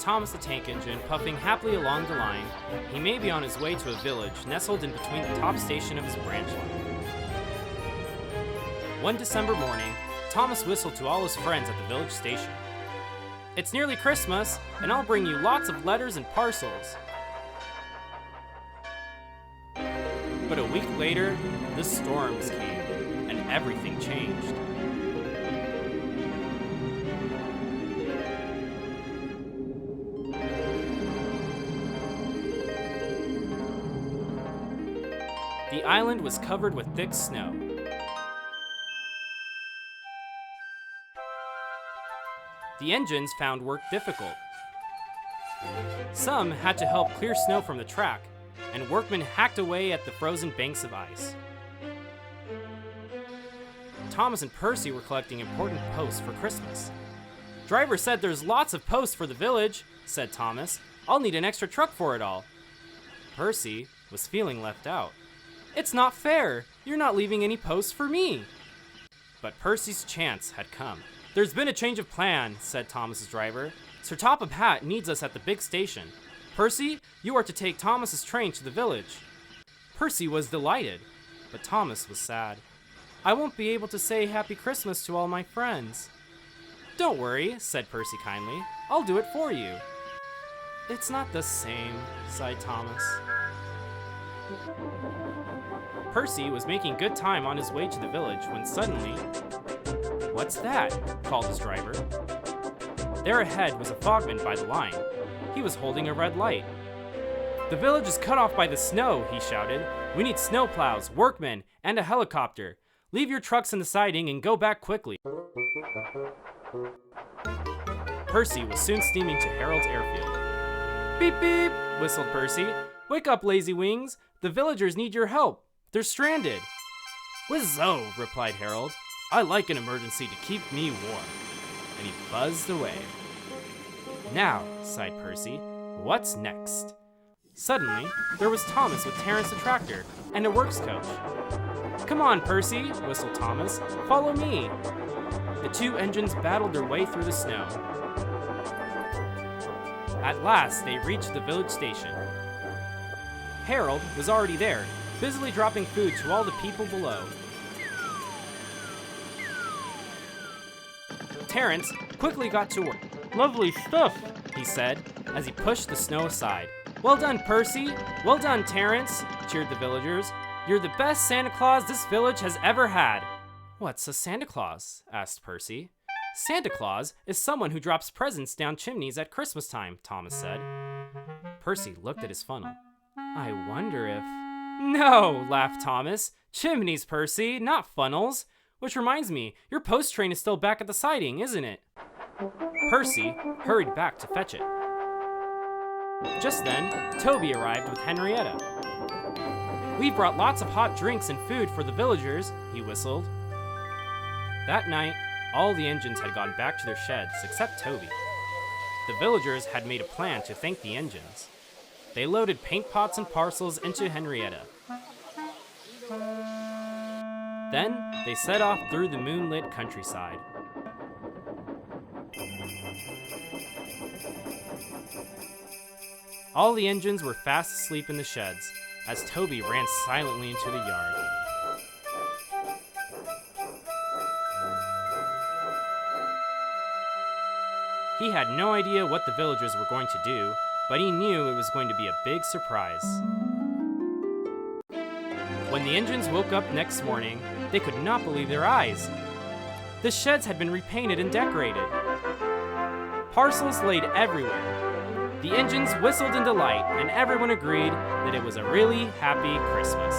Thomas the Tank Engine puffing happily along the line. He may be on his way to a village nestled in between the top station of his branch line. One December morning, Thomas whistled to all his friends at the village station. "It's nearly Christmas, and I'll bring you lots of letters and parcels." But a week later, the storms came, and everything changed. The island was covered with thick snow. The engines found work difficult. Some had to help clear snow from the track, and workmen hacked away at the frozen banks of ice. Thomas and Percy were collecting important posts for Christmas. "Driver said there's lots of posts for the village," said Thomas. "I'll need an extra truck for it all." Percy was feeling left out. "It's not fair. You're not leaving any posts for me." But Percy's chance had come. "There's been a change of plan," said Thomas's driver. "Sir Topham Hatt needs us at the big station. Percy, you are to take Thomas's train to the village." Percy was delighted, but Thomas was sad. "I won't be able to say Happy Christmas to all my friends." "Don't worry," said Percy kindly. "I'll do it for you." "It's not the same," sighed Thomas. Percy was making good time on his way to the village when suddenly, "What's that?" called his driver. There ahead was a fogman by the line. He was holding a red light. "The village is cut off by the snow," he shouted. "We need snowplows, workmen, and a helicopter. Leave your trucks in the siding and go back quickly." Percy was soon steaming to Harold's airfield. "Beep beep," whistled Percy. "Wake up, lazy wings. The villagers need your help. They're stranded." "Whizzo," replied Harold. "I like an emergency to keep me warm." And he buzzed away. "Now," sighed Percy, "what's next?" Suddenly, there was Thomas with Terrence the tractor and a works coach. "Come on, Percy," whistled Thomas. "Follow me." The two engines battled their way through the snow. At last, they reached the village station. Harold was already there, busily dropping food to all the people below. Terrence quickly got to work. "Lovely stuff," he said, as he pushed the snow aside. "Well done, Percy. Well done, Terrence," cheered the villagers. "You're the best Santa Claus this village has ever had." "What's a Santa Claus?" asked Percy. "Santa Claus is someone who drops presents down chimneys at Christmas time," Thomas said. Percy looked at his funnel. "I wonder if—" "No," laughed Thomas. "Chimneys, Percy, not funnels. Which reminds me, your post train is still back at the siding, isn't it?" Percy hurried back to fetch it. Just then, Toby arrived with Henrietta. "We've brought lots of hot drinks and food for the villagers," he whistled. That night, all the engines had gone back to their sheds except Toby. The villagers had made a plan to thank the engines. They loaded paint pots and parcels into Henrietta. Then, they set off through the moonlit countryside. All the engines were fast asleep in the sheds, as Toby ran silently into the yard. He had no idea what the villagers were going to do, but he knew it was going to be a big surprise. When the engines woke up next morning, they could not believe their eyes. The sheds had been repainted and decorated. Parcels laid everywhere. The engines whistled in delight, and everyone agreed that it was a really happy Christmas.